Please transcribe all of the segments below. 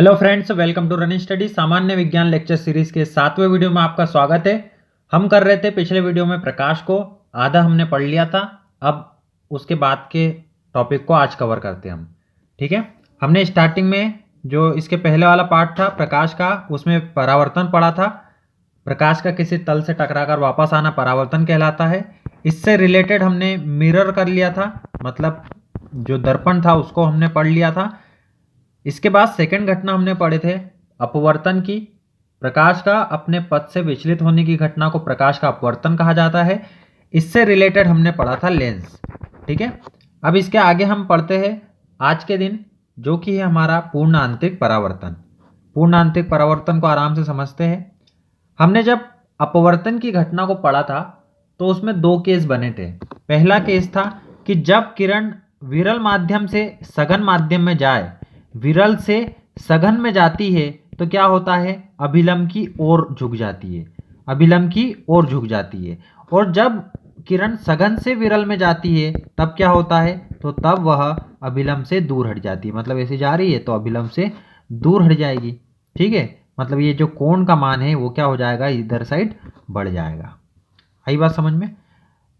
Hello friends, welcome to running study सामान्य विज्ञान lecture series के 7वें वीडियो में आपका स्वागत है। हम कर रहे थे पिछले वीडियो में प्रकाश को, आधा हमने पढ़ लिया था। अब उसके बाद के टॉपिक को आज कवर करते हैं हम। ठीक है, हमने स्टार्टिंग में जो इसके पहले वाला पार्ट था प्रकाश का, उसमें परावर्तन पढ़ा था। प्रकाश का किसी तल से टकराकर वापस आना परावर्तन कहलाता है। इससे रिलेटेड हमने मिरर कर लिया था, मतलब जो दर्पण था उसको हमने पढ़ लिया था। इसके बाद सेकंड घटना हमने पढ़े थे अपवर्तन की। प्रकाश का अपने पथ से विचलित होने की घटना को प्रकाश का अपवर्तन कहा जाता है। इससे रिलेटेड हमने पढ़ा था लेंस। ठीक है, अब इसके आगे हम पढ़ते हैं आज के दिन, जो कि है हमारा पूर्ण आंतरिक परावर्तन। पूर्ण आंतरिक परावर्तन को आराम से समझते हैं। हमने जब अपवर्तन की घटना को पढ़ा था तो उसमें दो केस बने थे। पहला केस था कि जब किरण विरल माध्यम से सघन माध्यम में जाए, विरल से सघन में जाती है तो क्या होता है, अभिलंब की ओर झुक जाती है, अभिलंब की ओर झुक जाती है। और जब किरण सघन से विरल में जाती है तब क्या होता है, तो तब वह अभिलंब से दूर हट जाती है। मतलब ऐसे जा रही है तो अभिलंब से दूर हट जाएगी। ठीक है, मतलब ये जो कोण का मान है वो क्या हो जाएगा, इधर साइड बढ़ जाएगा। आई बात समझ में।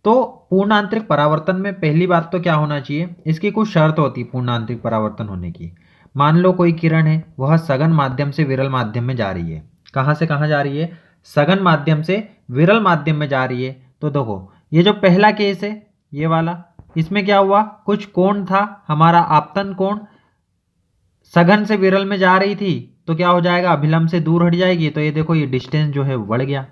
तो पूर्ण आंतरिक परावर्तन में पहली बात तो क्या होना चाहिए, इसकी कुछ शर्त होती है पूर्ण आंतरिक परावर्तन होने की। मान लो कोई किरण है, वह सघन माध्यम से विरल माध्यम में जा रही है। कहाँ से कहाँ जा रही है, सघन माध्यम से विरल माध्यम में जा रही है। तो देखो ये जो पहला केस है ये वाला, इसमें क्या हुआ, कुछ कोण था हमारा आपतन कोण, सघन से विरल में जा रही थी तो क्या हो जाएगा, अभिलंब से दूर हट जाएगी। तो ये देखो ये डिस्टेंस जो है बढ़ गया।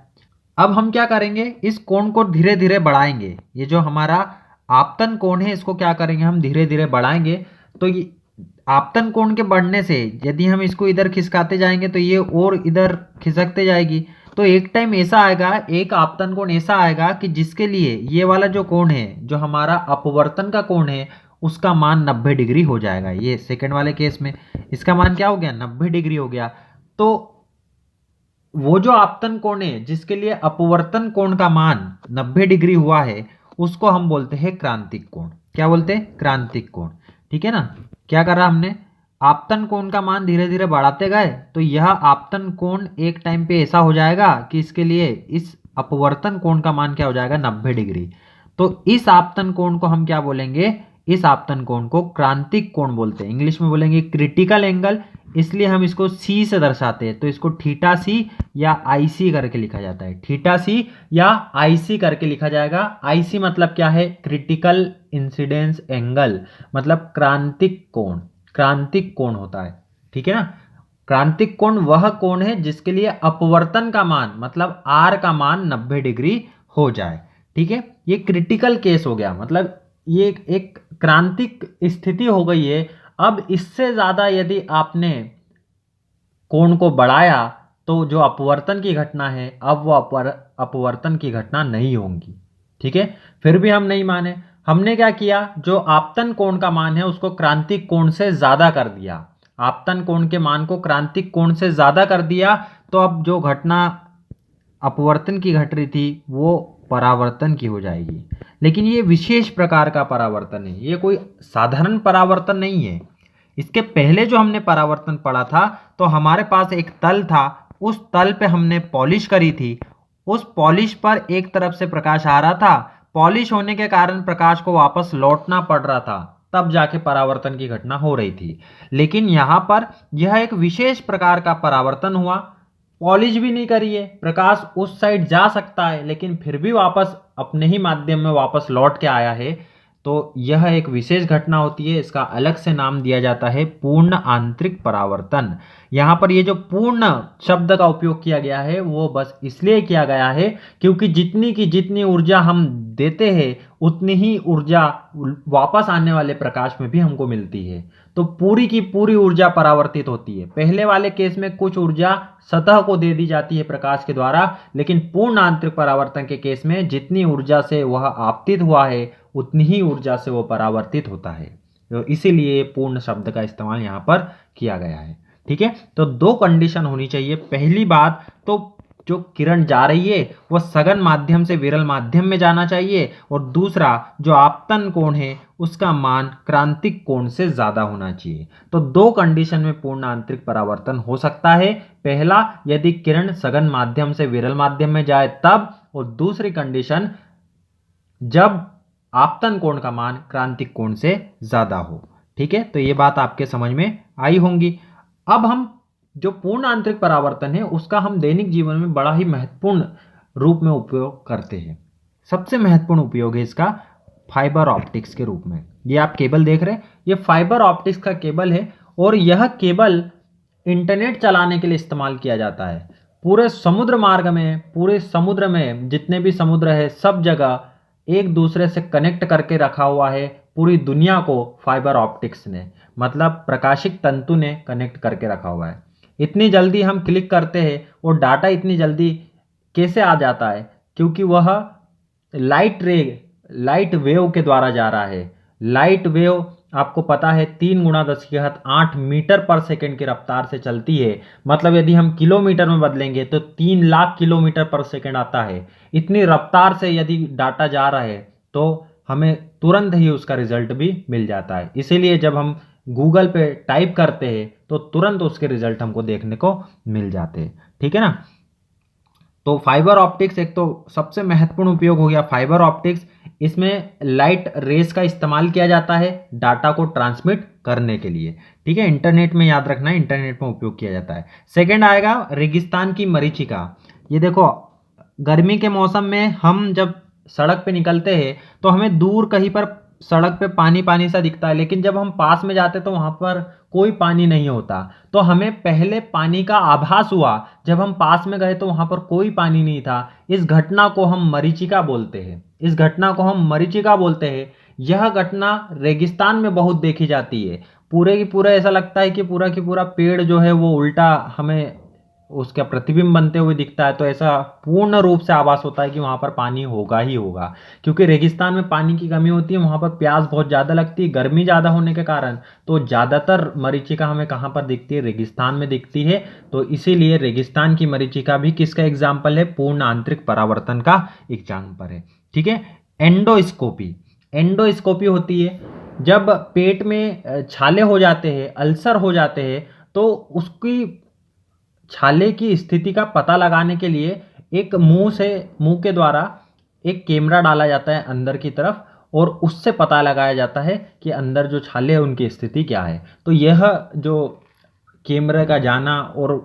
अब हम क्या करेंगे, इस कोण को धीरे धीरे बढ़ाएंगे। ये जो हमारा आपतन कोण है इसको क्या करेंगे, हम धीरे धीरे बढ़ाएंगे। तो ये आपतन कोण के बढ़ने से यदि हम इसको इधर खिसकाते जाएंगे तो ये और इधर खिसकते जाएगी। तो एक टाइम ऐसा आएगा, एक आपतन कोण ऐसा आएगा कि जिसके लिए ये वाला जो कोण है, जो हमारा अपवर्तन का कोण है, उसका मान 90 डिग्री हो जाएगा। ये सेकंड वाले केस में इसका मान क्या हो गया, 90 डिग्री हो गया। तो वो जो आपतन कोण है जिसके लिए अपवर्तन कोण का मान 90 डिग्री हुआ है, उसको हम बोलते हैं क्रांतिक कोण। क्या बोलते हैं, क्रांतिक कोण। ठीक है ना। क्या करा हमने, आपतन कोण का मान धीरे धीरे बढ़ाते गए तो यह आपतन कोण एक टाइम पे ऐसा हो जाएगा कि इसके लिए इस अपवर्तन कोण का मान क्या हो जाएगा, 90 डिग्री। तो इस आपतन कोण को हम क्या बोलेंगे, इस आपतन कोण को क्रांतिक कोण बोलते हैं। इंग्लिश में बोलेंगे क्रिटिकल एंगल, इसलिए हम इसको सी से दर्शाते हैं। तो इसको थीटा सी या आई सी करके लिखा जाता है। थीटा सी या आई सी करके लिखा जाएगा। आई सी मतलब क्या है, क्रिटिकल इंसिडेंस एंगल, मतलब क्रांतिक कोण। क्रांतिक कोण होता है, ठीक है ना। क्रांतिक कोण वह कोण है जिसके लिए अपवर्तन का मान, मतलब आर का मान 90 डिग्री हो जाए। ठीक है, ये क्रिटिकल केस हो गया, मतलब ये एक क्रांतिक स्थिति हो गई है। अब इससे ज्यादा यदि आपने कोण को बढ़ाया तो जो अपवर्तन की घटना है, अब वो अपवर्तन की घटना नहीं होगी। ठीक है, फिर भी हम नहीं माने। हमने क्या किया, जो आपतन कोण का मान है उसको क्रांतिक कोण से ज्यादा कर दिया। आपतन कोण के मान को क्रांतिक कोण से ज्यादा कर दिया। तो अब जो घटना अपवर्तन की घट रही थी वो परावर्तन की हो जाएगी। लेकिन ये विशेष प्रकार का परावर्तन है, ये कोई साधारण परावर्तन नहीं है। इसके पहले जो हमने परावर्तन पढ़ा था तो हमारे पास एक तल था, उस तल पे हमने पॉलिश करी थी। उस पॉलिश पर एक तरफ से प्रकाश आ रहा था, पॉलिश होने के कारण प्रकाश को वापस लौटना पड़ रहा था, तब जाके परावर्तन की घटना हो रही थी। लेकिन यहां पर यह एक विशेष प्रकार का परावर्तन हुआ। पॉलिश भी नहीं करी है, प्रकाश उस साइड जा सकता है लेकिन फिर भी वापस अपने ही माध्यम में वापस लौट के आया है। तो यह एक विशेष घटना होती है, इसका अलग से नाम दिया जाता है पूर्ण आंतरिक परावर्तन। यहाँ पर ये जो पूर्ण शब्द का उपयोग किया गया है वो बस इसलिए किया गया है क्योंकि जितनी की जितनी ऊर्जा हम देते हैं उतनी ही ऊर्जा वापस आने वाले प्रकाश में भी हमको मिलती है। तो पूरी की पूरी ऊर्जा परावर्तित होती है। पहले वाले केस में कुछ ऊर्जा सतह को दे दी जाती है प्रकाश के द्वारा, लेकिन पूर्ण आंतरिक परावर्तन के केस में जितनी ऊर्जा से वह आपतित हुआ है उतनी ही ऊर्जा से वो परावर्तित होता है। तो इसीलिए पूर्ण शब्द का इस्तेमाल यहाँ पर किया गया है। ठीक है, तो दो कंडीशन होनी चाहिए। पहली बात तो जो किरण जा रही है वह सघन माध्यम से विरल माध्यम में जाना चाहिए, और दूसरा जो आपतन कोण है उसका मान क्रांतिक कोण से ज्यादा होना चाहिए। तो दो कंडीशन में पूर्ण आंतरिक परावर्तन हो सकता है। पहला, यदि किरण सघन माध्यम से विरल माध्यम में जाए तब, और दूसरी कंडीशन जब आपतन कोण का मान क्रांतिक कोण से ज्यादा हो। ठीक है, तो ये बात आपके समझ में आई होंगी। अब हम जो पूर्ण आंतरिक परावर्तन है उसका हम दैनिक जीवन में बड़ा ही महत्वपूर्ण रूप में उपयोग करते हैं। सबसे महत्वपूर्ण उपयोग है इसका फाइबर ऑप्टिक्स के रूप में। ये आप केबल देख रहे हैं, ये फाइबर ऑप्टिक्स का केबल है और यह केबल इंटरनेट चलाने के लिए इस्तेमाल किया जाता है। पूरे समुद्र मार्ग में, पूरे समुद्र में जितने भी समुद्र है सब जगह एक दूसरे से कनेक्ट करके रखा हुआ है पूरी दुनिया को। फाइबर ऑप्टिक्स ने, मतलब प्रकाशिक तंतु ने कनेक्ट करके रखा हुआ है। इतनी जल्दी हम क्लिक करते हैं और डाटा इतनी जल्दी कैसे आ जाता है, क्योंकि वह लाइट वेव के द्वारा जा रहा है। लाइट वेव आपको पता है 3 × 10⁸ मीटर पर सेकंड की रफ्तार से चलती है। मतलब यदि हम किलोमीटर में बदलेंगे तो 3 लाख किलोमीटर पर सेकंड आता है। इतनी रफ्तार से यदि डाटा जा रहा है तो हमें तुरंत ही उसका रिजल्ट भी मिल जाता है। इसीलिए जब हम गूगल पे टाइप करते हैं तो तुरंत उसके रिजल्ट हमको देखने को मिल जाते हैं। ठीक है ना। तो फाइबर ऑप्टिक्स एक तो सबसे महत्वपूर्ण उपयोग हो गया फाइबर ऑप्टिक्स। इसमें लाइट रेस का इस्तेमाल किया जाता है डाटा को ट्रांसमिट करने के लिए। ठीक है, इंटरनेट में याद रखना है, इंटरनेट में उपयोग किया जाता है। सेकंड आएगा रेगिस्तान की मरीचिका। ये देखो, गर्मी के मौसम में हम जब सड़क पे निकलते हैं तो हमें दूर कहीं पर सड़क पे पानी पानी सा दिखता है, लेकिन जब हम पास में जाते तो वहां पर कोई पानी नहीं होता। तो हमें पहले पानी का आभास हुआ, जब हम पास में गए तो वहां पर कोई पानी नहीं था। इस घटना को हम मरीचिका बोलते हैं। इस घटना को हम मरीचिका बोलते हैं। यह घटना रेगिस्तान में बहुत देखी जाती है। पूरे की पूरा ऐसा लगता है कि पूरा की पूरा पेड़ जो है वो उल्टा हमें उसका प्रतिबिंब बनते हुए दिखता है। तो ऐसा पूर्ण रूप से आभास होता है कि वहां पर पानी होगा ही होगा, क्योंकि रेगिस्तान में पानी की कमी होती है, वहां पर प्यास बहुत ज्यादा लगती है गर्मी ज्यादा होने के कारण। तो ज्यादातर मरीचिका हमें कहां पर दिखती है, रेगिस्तान में दिखती है। तो इसीलिए रेगिस्तान की मरीचिका भी किसका एग्जाम्पल है, पूर्ण आंतरिक परावर्तन का एग्जाम्पल है। ठीक है। एंडोस्कोपी, एंडोस्कोपी होती है जब पेट में छाले हो जाते हैं, अल्सर हो जाते हैं, तो उसकी छाले की स्थिति का पता लगाने के लिए एक मुंह के द्वारा एक कैमरा डाला जाता है अंदर की तरफ, और उससे पता लगाया जाता है कि अंदर जो छाले हैं उनकी स्थिति क्या है। तो यह जो कैमरे का जाना और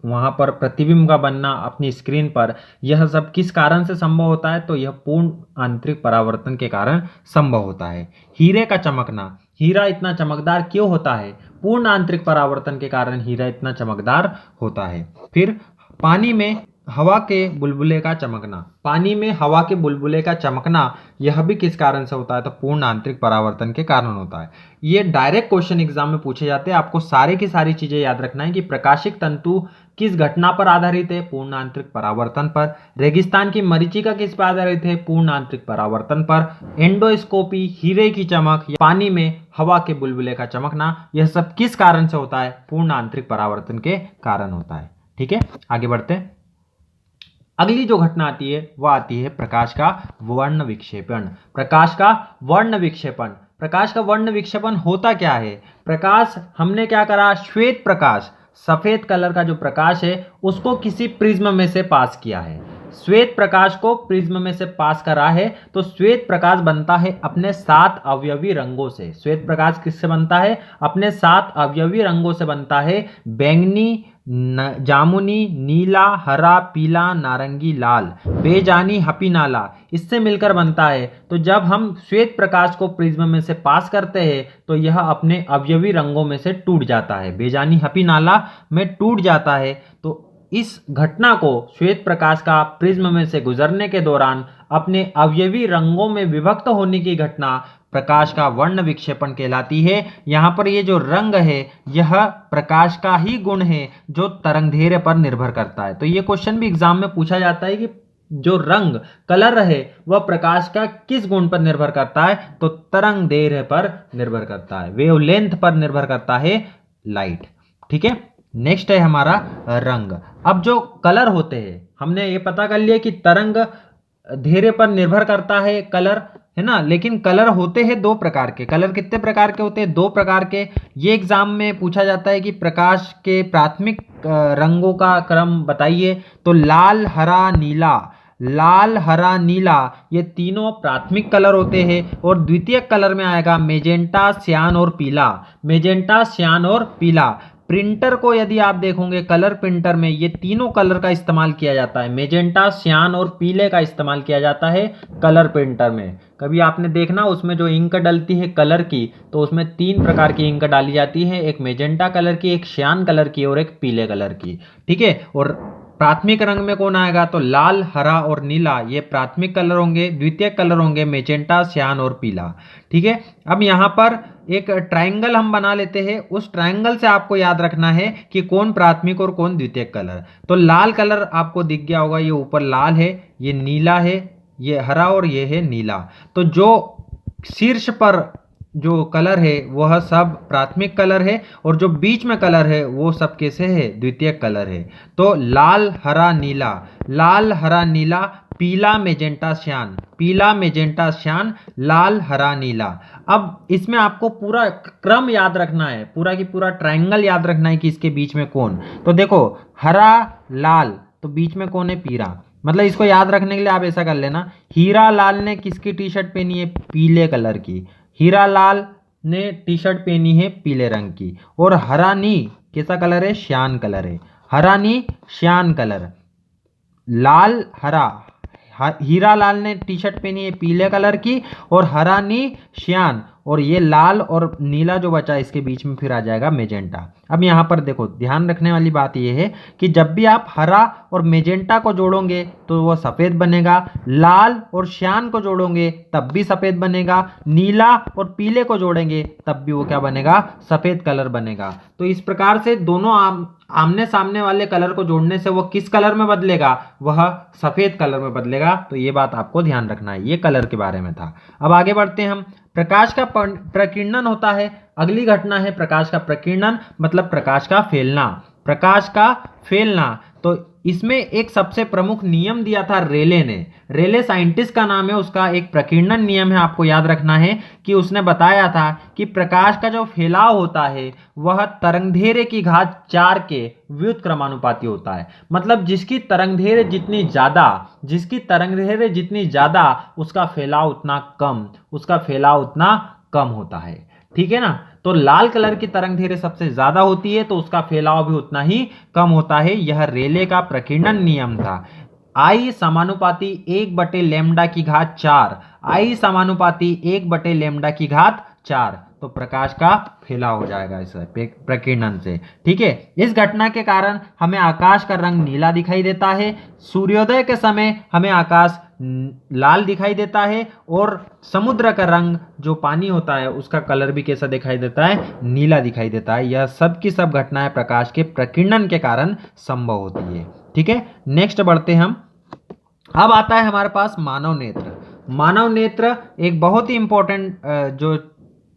वहां पर प्रतिबिंब का बनना अपनी स्क्रीन पर, यह सब किस कारण से संभव होता है, तो यह पूर्ण आंतरिक परावर्तन के कारण संभव होता है। हीरे का चमकना, हीरा इतना चमकदार क्यों होता है, पूर्ण आंतरिक परावर्तन के कारण हीरा इतना चमकदार होता है। फिर पानी में हवा के बुलबुले का चमकना, पानी में हवा के बुलबुले का चमकना, यह भी किस कारण से होता है, तो पूर्ण आंतरिक परावर्तन के कारण होता है। ये डायरेक्ट क्वेश्चन एग्जाम में पूछे जाते हैं। आपको सारी की सारी चीजें याद रखना है कि प्रकाशिक तंतु किस घटना पर आधारित है, पूर्ण आंतरिक परावर्तन पर। रेगिस्तान की मरीचिका किस पर आधारित है, पूर्ण आंतरिक परावर्तन पर। एंडोस्कोपी, हीरे की चमक, पानी में हवा के बुलबुले का चमकना, यह सब किस कारण से होता है, पूर्ण आंतरिक परावर्तन के कारण होता है। ठीक है, आगे बढ़ते हैं। अगली जो घटना आती है वह आती है प्रकाश का वर्ण विक्षेपण। प्रकाश का वर्ण विक्षेपण, प्रकाश का वर्ण विक्षेपण होता क्या है। प्रकाश हमने क्या करा, श्वेत प्रकाश, सफेद कलर का जो प्रकाश है उसको किसी प्रिज्म में से पास किया है। श्वेत प्रकाश को प्रिज्म में से पास करा है तो श्वेत प्रकाश बनता है अपने 7 अवयवी रंगों से। श्वेत प्रकाश किससे बनता है, अपने 7 अवयवी रंगों से बनता है। बैंगनी, जामुनी, नीला, हरा, पीला, नारंगी, लाल, बेजानी, हपीनाला, इससे मिलकर बनता है। तो जब हम श्वेत प्रकाश को प्रिज्म में से पास करते हैं तो यह अपने अवयवी रंगों में से टूट जाता है, बेजानी हपीनाला में टूट जाता है। तो इस घटना को, श्वेत प्रकाश का प्रिज्म में से गुजरने के दौरान अपने अवयवी रंगों में विभक्त होने की घटना प्रकाश का वर्ण विक्षेपण कहलाती है। यहाँ पर ये जो रंग है यह प्रकाश का ही गुण है जो तरंगदैर्घ्य पर निर्भर करता है। तो ये क्वेश्चन भी एग्जाम में पूछा जाता है कि जो रंग कलर है वह प्रकाश का किस गुण पर निर्भर करता है, तो तरंगदैर्घ्य पर निर्भर करता है, वेवलेंथ पर निर्भर करता है लाइट। ठीक है, नेक्स्ट है हमारा रंग। अब जो कलर होते हैं, हमने ये पता कर लिया कि तरंग दैर्घ्य पर निर्भर करता है कलर, है ना। लेकिन कलर होते हैं दो प्रकार के। कलर कितने प्रकार के होते हैं? दो प्रकार के। ये एग्जाम में पूछा जाता है कि प्रकाश के प्राथमिक रंगों का क्रम बताइए। तो लाल, हरा, नीला, लाल, हरा, नीला, ये तीनों प्राथमिक कलर होते हैं। और द्वितीयक कलर में आएगा मेजेंटा, सियान और पीला। मेजेंटा, सियान और पीला। प्रिंटर को यदि आप देखोगे, कलर प्रिंटर में ये तीनों कलर का इस्तेमाल किया जाता है। मेजेंटा, सियान और पीले का इस्तेमाल किया जाता है कलर प्रिंटर में। कभी आपने देखना उसमें जो इंक डलती है कलर की, तो उसमें तीन प्रकार की इंक डाली जाती है, एक मेजेंटा कलर की, एक सियान कलर की और एक पीले कलर की। ठीक है। और प्राथमिक रंग में कौन आएगा? तो लाल, हरा और नीला, ये प्राथमिक कलर होंगे। द्वितीयक कलर होंगे मेजेंटा, सियान और पीला। ठीक है। अब यहाँ पर एक ट्रायंगल हम बना लेते हैं। उस ट्रायंगल से आपको याद रखना है कि कौन प्राथमिक और कौन द्वितीयक कलर। तो लाल कलर आपको दिख गया होगा, ये ऊपर लाल है, ये नीला है, ये हरा और ये है नीला। तो जो शीर्ष पर जो कलर है वह सब प्राथमिक कलर है, और जो बीच में कलर है वो सब कैसे है? द्वितीयक कलर है। तो लाल, हरा, नीला, लाल, हरा, नीला, पीला, मेजेंटा, सियान, पीला, मेजेंटा, सियान, लाल, हरा, नीला। अब इसमें आपको पूरा क्रम याद रखना है, पूरा की पूरा ट्रायंगल याद रखना है कि इसके बीच में कौन। तो देखो, हरा, लाल, तो बीच में कौन है? पीला। मतलब इसको याद रखने के लिए आप ऐसा कर लेना, हीरा लाल ने किसकी टी शर्ट पहनी है? पीले कलर की। हीरा लाल ने टी शर्ट पहनी है पीले रंग की। और हरानी कैसा कलर है? श्यान कलर है। हरानी, श्यान कलर। लाल, हरा, हीरा लाल ने टी शर्ट पहनी है पीले कलर की, और हरानी, श्यान, और ये लाल और नीला जो बचा इसके बीच में फिर आ जाएगा मेजेंटा। अब यहाँ पर देखो, ध्यान रखने वाली बात यह है कि जब भी आप हरा और मेजेंटा को जोड़ोगे तो वो सफ़ेद बनेगा, लाल और श्यान को जोड़ोगे तब भी सफ़ेद बनेगा, नीला और पीले को जोड़ेंगे तब भी वो क्या बनेगा? सफ़ेद कलर बनेगा। तो इस प्रकार से दोनों आमने सामने वाले कलर को जोड़ने से वो किस कलर में बदलेगा? वह सफ़ेद कलर में बदलेगा। तो ये बात आपको ध्यान रखना है। ये कलर के बारे में था। अब आगे बढ़ते हैं हम। प्रकाश का प्रकीर्णन होता है। अगली घटना है प्रकाश का प्रकीर्णन, मतलब प्रकाश का फैलना। प्रकाश का फैलना, तो इसमें एक सबसे प्रमुख नियम दिया था रेले ने। रेले साइंटिस्ट का नाम है, उसका एक प्रकीर्णन नियम है, आपको याद रखना है कि उसने बताया था कि प्रकाश का जो फैलाव होता है वह तरंगदैर्घ्य की घात 4 के व्युत्क्रमानुपाती होता है। मतलब जिसकी तरंगदैर्घ्य जितनी ज्यादा उसका फैलाव उतना कम, उसका फैलाव उतना कम होता है। ठीक है ना। तो लाल कलर की तरंगदैर्घ्य सबसे ज्यादा होती है तो उसका फैलाव भी उतना ही कम होता है। यह रेले का प्रकीर्णन नियम था। आई समानुपाती 1/λ की घात 4, आई समानुपाती 1/λ की घात 4, तो प्रकाश का फैलाव हो जाएगा इस प्रकीर्णन से। ठीक है। इस घटना के कारण हमें आकाश का रंग नीला दिखाई देता है। सूर्योदय के समय हमें आकाश लाल दिखाई देता है, और समुद्र का रंग जो पानी होता है उसका कलर भी कैसा दिखाई देता है? नीला दिखाई देता है। यह सब की सब घटनाएं प्रकाश के प्रकीर्णन के कारण संभव होती है। ठीक है। नेक्स्ट बढ़ते हम। अब आता है हमारे पास मानव नेत्र। मानव नेत्र एक बहुत ही इंपॉर्टेंट जो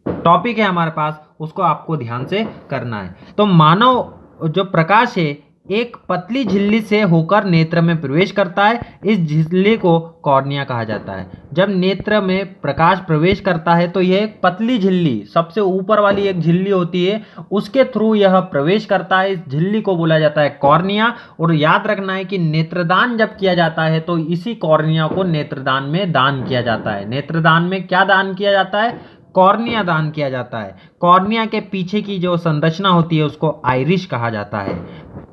टॉपिक है हमारे पास, उसको आपको ध्यान से करना है। तो मानव जो प्रकाश है एक पतली झिल्ली से होकर नेत्र में प्रवेश करता है। इस झिल्ली को कॉर्निया कहा जाता है। जब नेत्र में प्रकाश प्रवेश करता है तो यह एक पतली झिल्ली, सबसे ऊपर वाली एक झिल्ली होती है, उसके थ्रू यह प्रवेश करता है। इस झिल्ली को बोला जाता है कॉर्निया। और याद रखना है कि नेत्रदान जब किया जाता है तो इसी कॉर्निया को नेत्रदान में दान किया जाता है। नेत्रदान में क्या दान किया जाता है? कॉर्निया दान किया जाता है। कॉर्निया के पीछे की जो संरचना होती है उसको आइरिश कहा जाता है।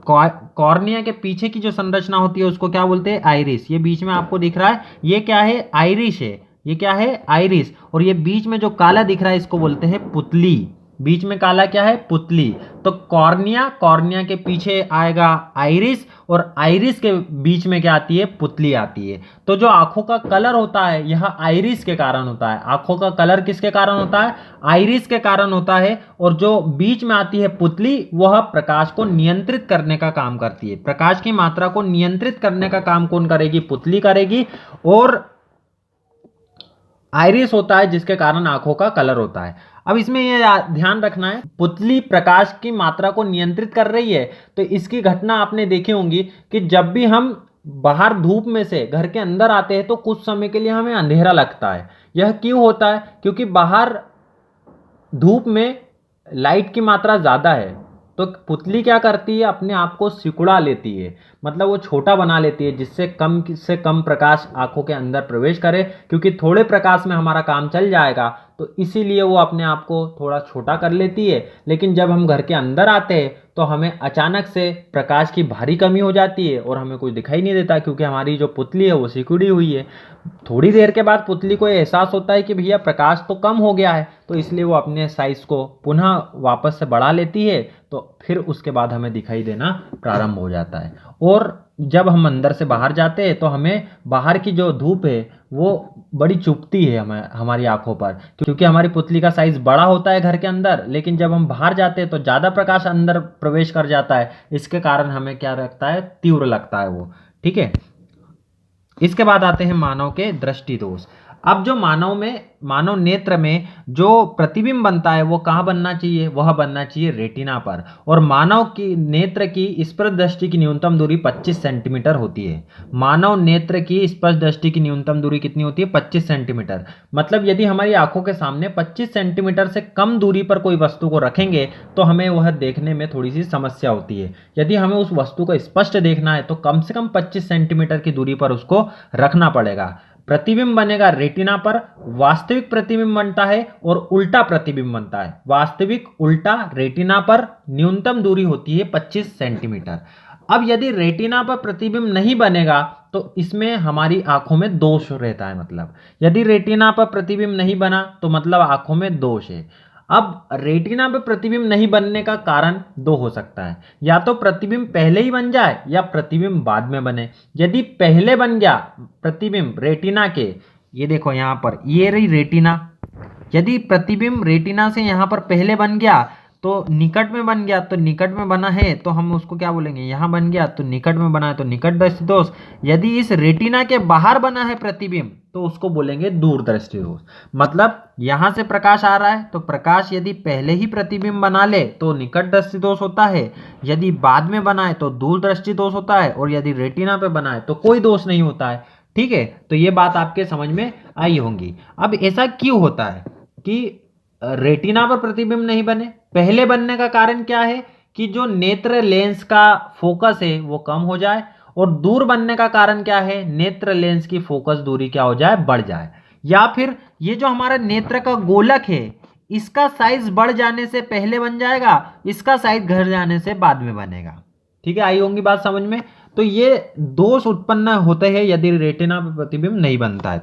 कॉर्निया के पीछे की जो संरचना होती है उसको क्या बोलते हैं? आइरिस। ये बीच में आपको दिख रहा है, ये क्या है? आइरिश है। ये क्या है? आइरिस। और ये बीच में जो काला दिख रहा है इसको बोलते हैं पुतली। बीच में काला क्या है? पुतली। तो कॉर्निया, कॉर्निया के पीछे आएगा आइरिस, और आइरिस के बीच में क्या आती है? पुतली आती है। तो जो आंखों का कलर होता है यह आइरिस के कारण होता है। आंखों का कलर किसके कारण होता है? आइरिस के कारण होता है। और जो बीच में आती है पुतली, वह प्रकाश को नियंत्रित करने का काम करती है। प्रकाश की मात्रा को नियंत्रित करने का काम कौन करेगी? पुतली करेगी। और आइरिस होता है जिसके कारण आंखों का कलर होता है। अब इसमें यह ध्यान रखना है, पुतली प्रकाश की मात्रा को नियंत्रित कर रही है। तो इसकी घटना आपने देखी होंगी कि जब भी हम बाहर धूप में से घर के अंदर आते हैं तो कुछ समय के लिए हमें अंधेरा लगता है। यह क्यों होता है? क्योंकि बाहर धूप में लाइट की मात्रा ज़्यादा है, तो पुतली क्या करती है, अपने आप को सिकुड़ा लेती है, मतलब वो छोटा बना लेती है, जिससे कम से कम प्रकाश आंखों के अंदर प्रवेश करे, क्योंकि थोड़े प्रकाश में हमारा काम चल जाएगा, तो इसीलिए वो अपने आप को थोड़ा छोटा कर लेती है। लेकिन जब हम घर के अंदर आते हैं तो हमें अचानक से प्रकाश की भारी कमी हो जाती है और हमें कुछ दिखाई नहीं देता, क्योंकि हमारी जो पुतली है वो सिकुड़ी हुई है। थोड़ी देर के बाद पुतली को एहसास होता है कि भैया प्रकाश तो कम हो गया है, तो इसलिए वो अपने साइज को पुनः वापस से बढ़ा लेती है, तो फिर उसके बाद हमें दिखाई देना प्रारंभ हो जाता है। और जब हम अंदर से बाहर जाते हैं तो हमें बाहर की जो धूप है वो बड़ी चुभती है हमें, हमारी आंखों पर, क्योंकि हमारी पुतली का साइज बड़ा होता है घर के अंदर, लेकिन जब हम बाहर जाते हैं तो ज़्यादा प्रकाश अंदर प्रवेश कर जाता है, इसके कारण हमें क्या लगता है, तीव्र लगता है वो। ठीक है, इसके बाद आते हैं मानव के दृष्टि दोष। अब जो मानव नेत्र में जो प्रतिबिंब बनता है वो कहाँ बनना चाहिए, वह बनना चाहिए रेटिना पर। और मानव की नेत्र की स्पष्ट दृष्टि की न्यूनतम दूरी 25 सेंटीमीटर होती है। मानव नेत्र की स्पष्ट दृष्टि की न्यूनतम दूरी कितनी होती है, 25 सेंटीमीटर। मतलब यदि हमारी आंखों के सामने 25 सेंटीमीटर से कम दूरी पर कोई वस्तु को रखेंगे तो हमें वह देखने में थोड़ी सी समस्या होती है। यदि हमें उस वस्तु को स्पष्ट देखना है तो कम से कम 25 सेंटीमीटर की दूरी पर उसको रखना पड़ेगा। प्रतिबिंब बनेगा रेटिना पर, वास्तविक प्रतिबिंब बनता है और उल्टा प्रतिबिंब बनता है। वास्तविक उल्टा रेटिना पर न्यूनतम दूरी होती है 25 सेंटीमीटर। अब यदि रेटिना पर प्रतिबिंब नहीं बनेगा तो इसमें हमारी आंखों में दोष रहता है। मतलब यदि रेटिना पर प्रतिबिंब नहीं बना तो मतलब आंखों में दोष है। अब रेटिना पे प्रतिबिंब नहीं बनने का कारण दो हो सकता है, या तो प्रतिबिंब पहले ही बन जाए या प्रतिबिंब बाद में बने। यदि पहले बन गया प्रतिबिंब रेटिना के, ये देखो यहाँ पर ये रही रेटिना, यदि प्रतिबिंब रेटिना से यहाँ पर पहले बन गया तो निकट में बन गया, तो निकट में बना है तो हम उसको क्या बोलेंगे, यहाँ बन गया तो निकट में बना है तो निकट दृष्टि दोष। यदि इस रेटिना के बाहर बना है प्रतिबिंब तो उसको बोलेंगे दूर दृष्टि दोष। मतलब यहाँ से प्रकाश आ रहा है तो प्रकाश यदि पहले ही प्रतिबिंब बना ले तो निकट दृष्टि दोष होता है, यदि बाद में बना है तो दूर दृष्टि दोष होता है, और यदि रेटिना पे बना है तो कोई दोष नहीं होता है। ठीक है, तो ये बात आपके समझ में आई होंगी। अब ऐसा क्यों होता है कि रेटिना पर प्रतिबिंब नहीं बने? पहले बनने का कारण क्या है कि जो नेत्र लेंस का फोकस है वो कम हो जाए, और दूर बनने का कारण क्या है, नेत्र लेंस की फोकस दूरी क्या हो जाए, बढ़ जाए। या फिर ये जो हमारा नेत्र का गोलक है इसका साइज बढ़ जाने से पहले बन जाएगा, इसका साइज घट जाने से बाद में बनेगा। ठीक है, आई होंगी बात समझ में। तो ये दोष उत्पन्न होते हैं यदि रेटिना पर प्रतिबिंब नहीं बनता है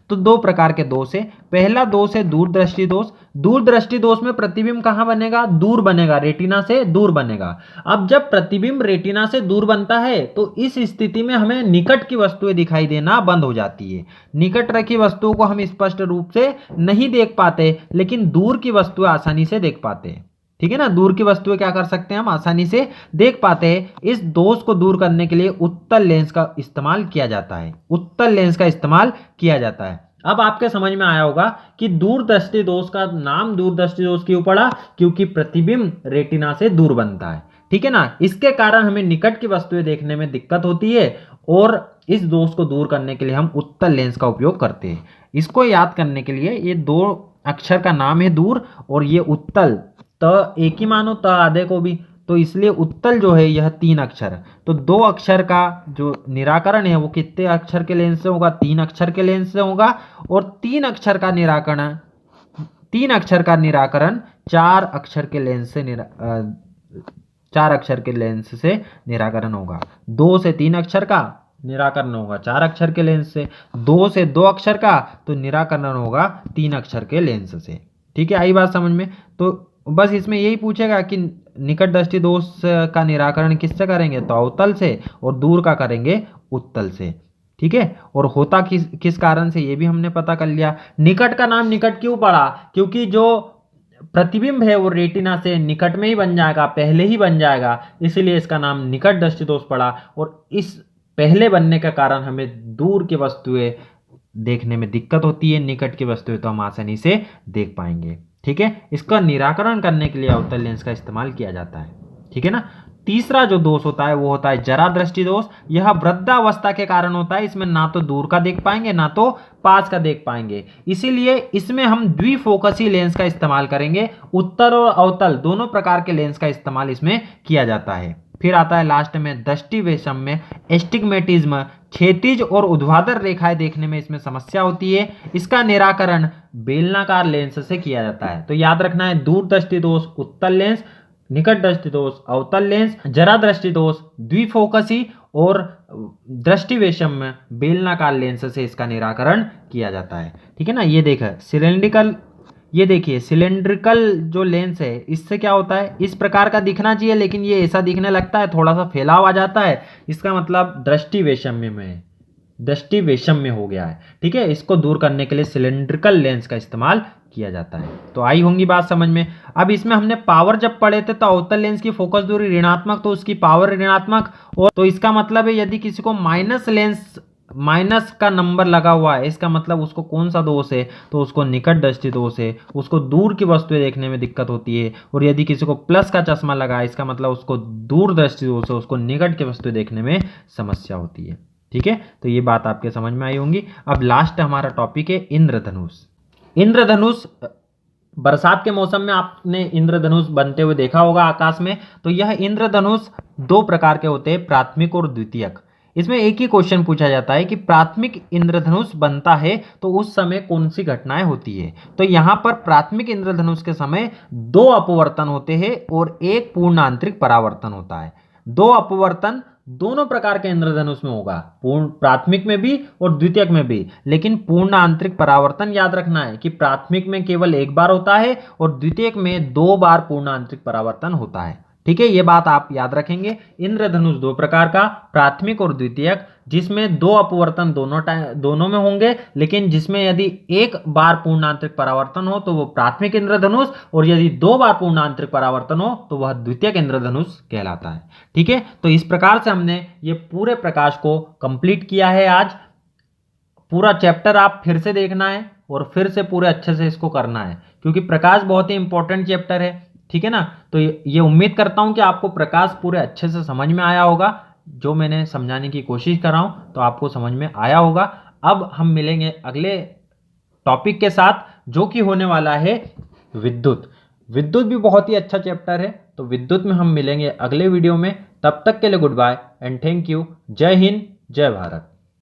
तो दो प्रकार के दोष है। पहला दोष है दूरदृष्टि दोष। दूरदृष्टि दोष में प्रतिबिंब कहाँ बनेगा, दूर बनेगा, रेटिना से दूर बनेगा। अब जब प्रतिबिंब रेटिना से दूर बनता है तो इस स्थिति में हमें निकट की वस्तुएं दिखाई देना बंद हो जाती है। निकट रखी वस्तुओं को हम स्पष्ट रूप से नहीं देख पाते, लेकिन दूर की वस्तुएं आसानी से देख पाते हैं। ठीक है ना, दूर की वस्तुएं क्या कर सकते हैं, हम आसानी से देख पाते हैं। इस दोष को दूर करने के लिए उत्तल लेंस का इस्तेमाल किया जाता है। उत्तल लेंस का इस्तेमाल किया जाता है। अब आपके समझ में आया होगा कि दूरदृष्टि दोष का नाम दूरदृष्टि दोष क्यों पड़ा, क्योंकि प्रतिबिंब रेटिना से दूर बनता है। ठीक है ना, इसके कारण हमें निकट की वस्तुएं देखने में दिक्कत होती है, और इस दोष को दूर करने के लिए हम उत्तल लेंस का उपयोग करते हैं। इसको याद करने के लिए ये दो अक्षर का नाम है दूर, और ये उत्तल, त एक ही मानो त आधे को भी, तो इसलिए उत्तल जो है यह 3 अक्षर। तो 2 अक्षर का जो निराकरण है वो कितने अक्षर के लेंस से होगा, 3 अक्षर के लेंस से होगा। और 3 अक्षर का निराकरण 4 अक्षर के लेंस से 4 अक्षर के लेंस से निराकरण होगा। 2 से 3 अक्षर का निराकरण होगा 4 अक्षर के लेंस से, 2 से 2 अक्षर का तो निराकरण होगा 3 अक्षर के लेंस से। ठीक है, आई बात समझ में। तो बस इसमें यही पूछेगा कि निकट दृष्टि दोष का निराकरण किससे करेंगे, तो अवतल से, और दूर का करेंगे उत्तल से। ठीक है, और होता किस कारण से ये भी हमने पता कर लिया। निकट का नाम निकट क्यों पड़ा, क्योंकि जो प्रतिबिंब है वो रेटिना से निकट में ही बन जाएगा, पहले ही बन जाएगा, इसीलिए इसका नाम निकट दृष्टि दोष पड़ा। और इस पहले बनने का कारण हमें दूर की वस्तुएं देखने में दिक्कत होती है, निकट की वस्तुएं तो हम आसानी से देख पाएंगे। ठीक है, इसका निराकरण करने के लिए अवतल लेंस का इस्तेमाल किया जाता है। ठीक है ना, तीसरा जो दोष होता है वो होता है जरा दृष्टि दोष। यह वृद्धावस्था के कारण होता है। इसमें ना तो दूर का देख पाएंगे ना तो पास का देख पाएंगे, इसीलिए इसमें हम द्विफोकसी लेंस का इस्तेमाल करेंगे। उत्तल और अवतल दोनों प्रकार के लेंस का इस्तेमाल इसमें किया जाता है। फिर आता है लास्ट में दृष्टि वैषम्य, एस्टिग्मेटिज्म, क्षैतिज और ऊर्ध्वाधर रेखाएं देखने में इसमें समस्या होती है। इसका निराकरण बेलनाकार लेंस से किया जाता है। तो याद रखना है, दूर दृष्टि दोष उत्तल लेंस, निकट दृष्टि दोष अवतल लेंस, जरा दृष्टि दोष द्विफोकसी और दृष्टि वैषम्य बेलनाकार लेंस से इसका निराकरण किया जाता है। ठीक है ना। ये देखा सिलेंड्रिकल, ये देखिए सिलेंड्रिकल जो लेंस है इससे क्या होता है, इस प्रकार का दिखना चाहिए लेकिन ये ऐसा दिखने लगता है, थोड़ा सा फैलाव आ जाता है। इसका मतलब दृष्टि वैषम्य में, दृष्टि वैषम्य हो गया है। ठीक है, इसको दूर करने के लिए सिलेंड्रिकल लेंस का इस्तेमाल किया जाता है। तो आई होंगी बात समझ में। अब इसमें हमने पावर जब पढ़े थे तो अवतल लेंस की फोकस दूरी ऋणात्मक तो उसकी पावर ऋणात्मक, और तो इसका मतलब है यदि किसी को माइनस लेंस, माइनस का नंबर लगा हुआ है, इसका मतलब उसको कौन सा दोष है, तो उसको निकट दृष्टि दोष है, उसको दूर की वस्तुएं देखने में दिक्कत होती है। और यदि किसी को प्लस का चश्मा लगा है, इसका मतलब उसको दूर दृष्टि दोष है, उसको निकट की वस्तुएं देखने में समस्या होती है। ठीक है, तो ये बात आपके समझ में आई होंगी। अब लास्ट हमारा टॉपिक है इंद्रधनुष। इंद्रधनुष बरसात के मौसम में आपने इंद्रधनुष बनते हुए देखा होगा आकाश में। तो यह इंद्रधनुष दो प्रकार के होते हैं, प्राथमिक और द्वितीयक। इसमें एक ही क्वेश्चन पूछा जाता है कि प्राथमिक इंद्रधनुष बनता है तो उस समय कौन सी घटनाएं होती है। तो यहां पर प्राथमिक इंद्रधनुष के समय दो अपवर्तन होते हैं और एक पूर्ण आंतरिक परावर्तन होता है। दो अपवर्तन दोनों प्रकार के इंद्रधनुष में होगा, पूर्ण प्राथमिक में भी और द्वितीयक में भी। लेकिन पूर्ण आंतरिक परावर्तन याद रखना है कि प्राथमिक में केवल एक बार होता है और द्वितीयक में 2 बार पूर्ण आंतरिक परावर्तन होता है। ठीक है, ये बात आप याद रखेंगे। इंद्रधनुष दो प्रकार का, प्राथमिक और द्वितीयक, जिसमें 2 अपवर्तन दोनों में होंगे, लेकिन जिसमें यदि एक बार पूर्ण आंतरिक परावर्तन हो तो वो प्राथमिक इंद्रधनुष, और यदि 2 बार पूर्ण आंतरिक परावर्तन हो तो वह द्वितीयक इंद्रधनुष कहलाता है। ठीक है, तो इस प्रकार से हमने ये पूरे प्रकाश को कंप्लीट किया है। आज पूरा चैप्टर आप फिर से देखना है और फिर से पूरे अच्छे से इसको करना है, क्योंकि प्रकाश बहुत ही इंपॉर्टेंट चैप्टर है। ठीक है ना। तो ये उम्मीद करता हूं कि आपको प्रकाश पूरे अच्छे से समझ में आया होगा। जो मैंने समझाने की कोशिश कर रहा हूं तो आपको समझ में आया होगा। अब हम मिलेंगे अगले टॉपिक के साथ, जो कि होने वाला है विद्युत। विद्युत भी बहुत ही अच्छा चैप्टर है। तो विद्युत में हम मिलेंगे अगले वीडियो में। तब तक के लिए good bye and thank you. जय हिंद, जय भारत।